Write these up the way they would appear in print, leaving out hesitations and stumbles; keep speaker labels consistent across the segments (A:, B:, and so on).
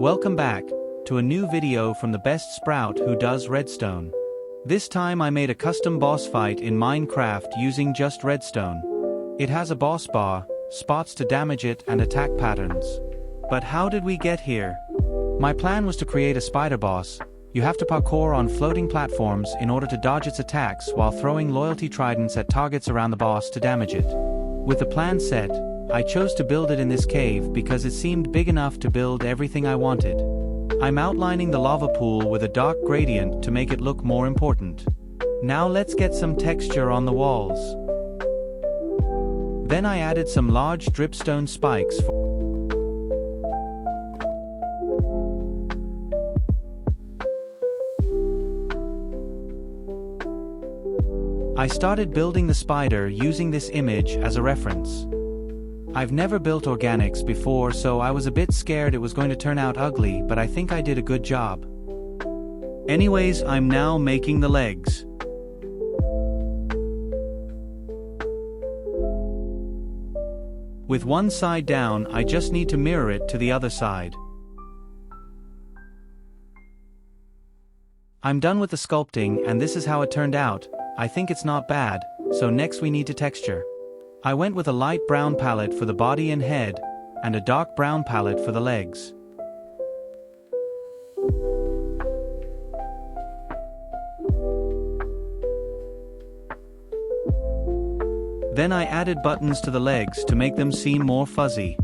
A: Welcome back to a new video from the best sprout who does redstone. This time I made a custom boss fight in Minecraft using just redstone. It has a boss bar, spots to damage it and attack patterns. But how did we get here? My plan was to create a spider boss. You have to parkour on floating platforms in order to dodge its attacks while throwing loyalty tridents at targets around the boss to damage it. With the plan set, I chose to build it in this cave because it seemed big enough to build everything I wanted. I'm outlining the lava pool with a dark gradient to make it look more important. Now let's get some texture on the walls. Then I added some large dripstone spikes I started building the spider using this image as a reference. I've never built organics before, so I was a bit scared it was going to turn out ugly, but I think I did a good job. Anyways, I'm now making the legs. With one side down, I just need to mirror it to the other side. I'm done with the sculpting and this is how it turned out. I think it's not bad, so next we need to texture. I went with a light brown palette for the body and head, and a dark brown palette for the legs. Then I added buttons to the legs to make them seem more fuzzy.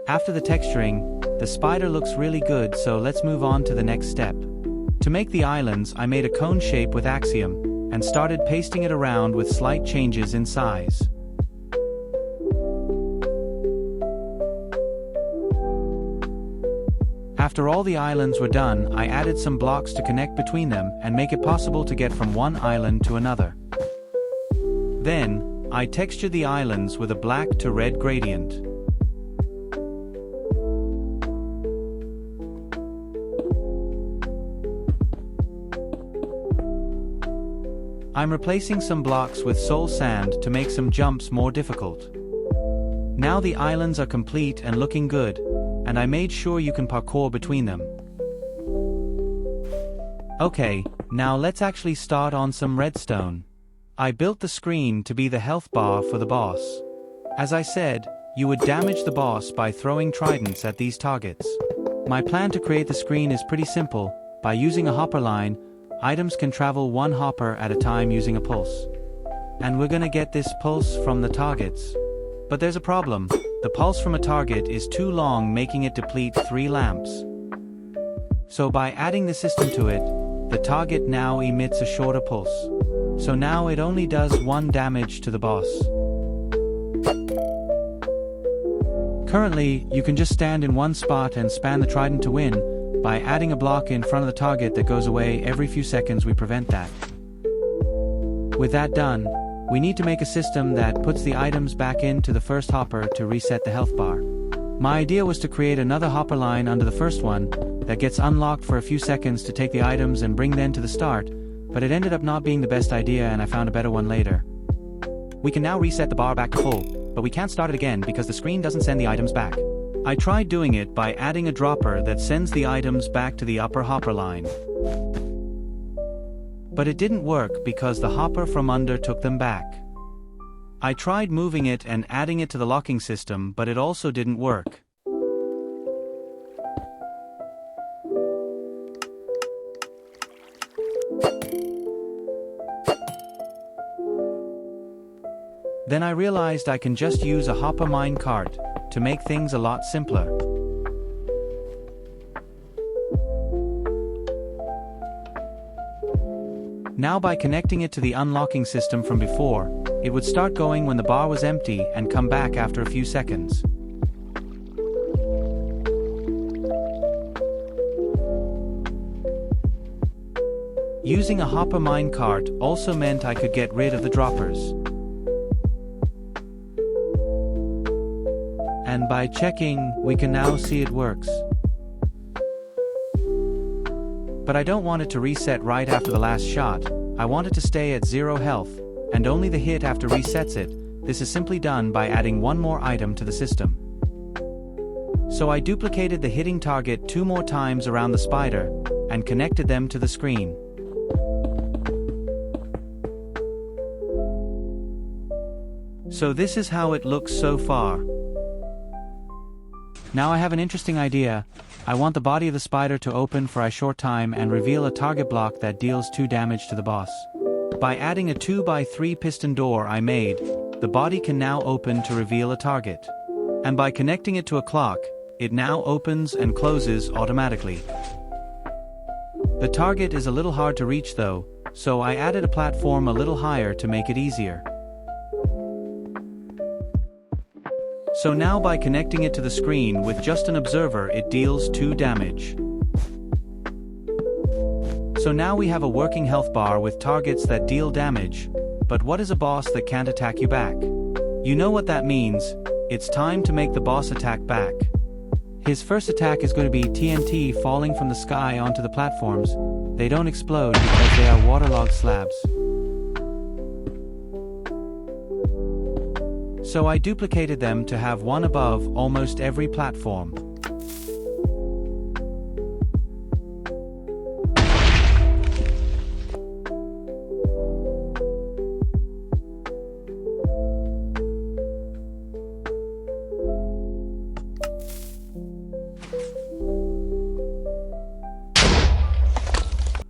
A: After the texturing, the spider looks really good, so let's move on to the next step. To make the islands, I made a cone shape with axiom, and started pasting it around with slight changes in size. After all the islands were done, I added some blocks to connect between them and make it possible to get from one island to another. Then, I textured the islands with a black to red gradient. I'm replacing some blocks with soul sand to make some jumps more difficult. Now the islands are complete and looking good, and I made sure you can parkour between them. Okay, now let's actually start on some redstone. I built the screen to be the health bar for the boss. As I said, you would damage the boss by throwing tridents at these targets. My plan to create the screen is pretty simple. By using a hopper line, items can travel one hopper at a time using a pulse. And we're gonna get this pulse from the targets. But there's a problem. The pulse from a target is too long, making it deplete 3 lamps. So by adding the system to it, the target now emits a shorter pulse. So now it only does 1 damage to the boss. Currently, you can just stand in one spot and spam the trident to win. By adding a block in front of the target that goes away every few seconds, we prevent that. With that done, we need to make a system that puts the items back into the first hopper to reset the health bar. My idea was to create another hopper line under the first one that gets unlocked for a few seconds to take the items and bring them to the start, but it ended up not being the best idea and I found a better one later. We can now reset the bar back to full, but we can't start it again because the screen doesn't send the items back. I tried doing it by adding a dropper that sends the items back to the upper hopper line. But it didn't work because the hopper from under took them back. I tried moving it and adding it to the locking system, but it also didn't work. Then I realized I can just use a hopper mine cart to make things a lot simpler. Now by connecting it to the unlocking system from before, it would start going when the bar was empty and come back after a few seconds. Using a hopper mine cart also meant I could get rid of the droppers. And by checking, we can now see it works. But I don't want it to reset right after the last shot. I want it to stay at 0 health, and only the hit after resets it. This is simply done by adding one more item to the system. So I duplicated the hitting target 2 more times around the spider, and connected them to the screen. So this is how it looks so far. Now I have an interesting idea. I want the body of the spider to open for a short time and reveal a target block that deals 2 damage to the boss. By adding a 2x3 piston door I made, the body can now open to reveal a target. And by connecting it to a clock, it now opens and closes automatically. The target is a little hard to reach though, so I added a platform a little higher to make it easier. So now by connecting it to the screen with just an observer it deals 2 damage. So now we have a working health bar with targets that deal damage, but what is a boss that can't attack you back? You know what that means, it's time to make the boss attack back. His first attack is going to be TNT falling from the sky onto the platforms. They don't explode because they are waterlogged slabs. So I duplicated them to have one above almost every platform.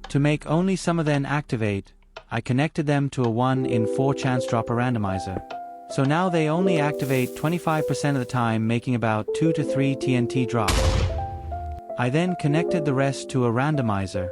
A: To make only some of them activate, I connected them to a 1 in 4 chance dropper randomizer. So now they only activate 25% of the time, making about 2 to 3 TNT drops. I then connected the rest to a randomizer.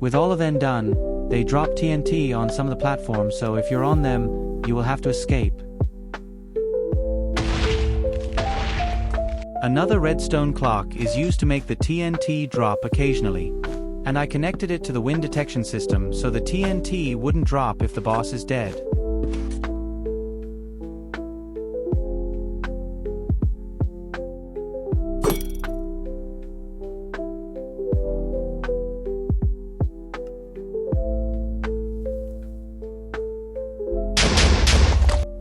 A: With all of them done, they drop TNT on some of the platforms, so if you're on them, you will have to escape. Another redstone clock is used to make the TNT drop occasionally, and I connected it to the wind detection system so the TNT wouldn't drop if the boss is dead.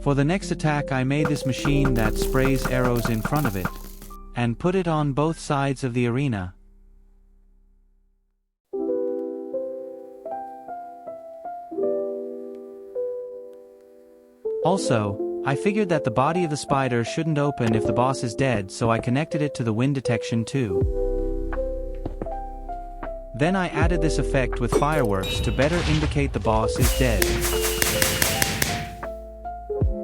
A: For the next attack I made this machine that sprays arrows in front of it, and put it on both sides of the arena. Also, I figured that the body of the spider shouldn't open if the boss is dead, so I connected it to the wind detection too. Then I added this effect with fireworks to better indicate the boss is dead.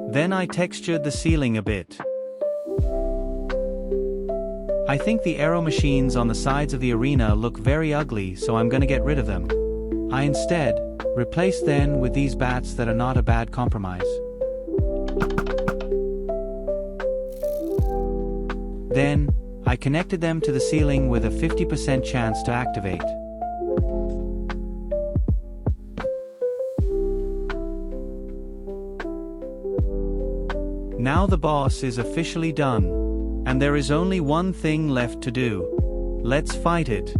A: Then I textured the ceiling a bit. I think the arrow machines on the sides of the arena look very ugly, so I'm gonna get rid of them. I instead replaced them with these bats that are not a bad compromise. Then, I connected them to the ceiling with a 50% chance to activate. Now the boss is officially done, and there is only one thing left to do. Let's fight it.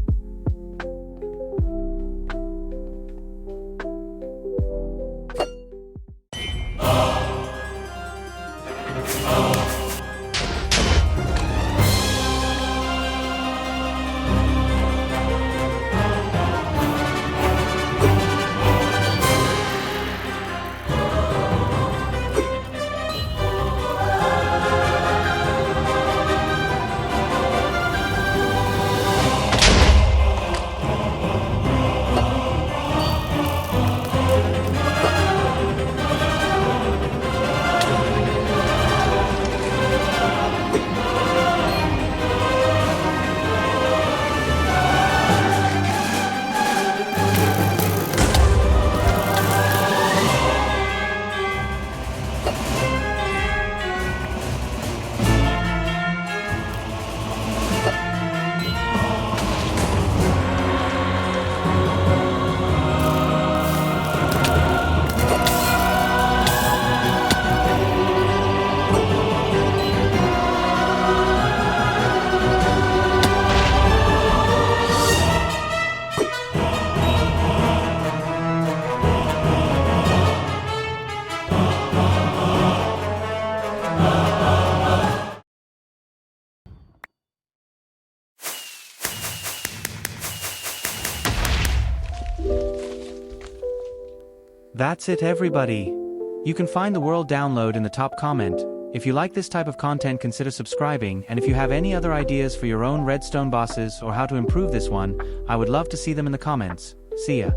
A: That's it everybody. You can find the world download in the top comment. If you like this type of content, consider subscribing, and if you have any other ideas for your own redstone bosses or how to improve this one, I would love to see them in the comments. See ya.